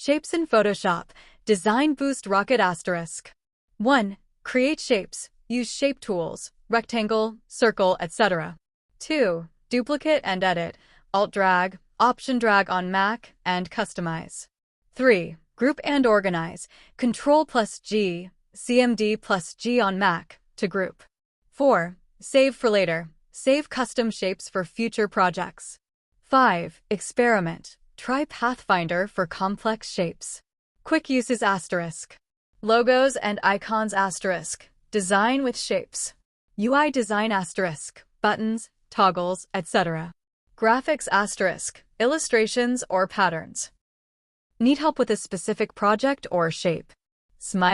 Shapes in Photoshop. Design Boost Rocket Asterisk. 1. Create shapes. Use shape tools, rectangle, circle, etc. 2. Duplicate and edit. Alt-drag, Option-drag on Mac, and customize. 3. Group and organize. Ctrl+G, CMD+G on Mac to group. 4. Save for later. Save custom shapes for future projects. 5. Experiment. Try Pathfinder for complex shapes. Quick uses asterisk. Logos and icons asterisk. Design with shapes. UI design asterisk. Buttons, toggles, etc. Graphics asterisk. Illustrations or patterns. Need help with a specific project or shape? Smile.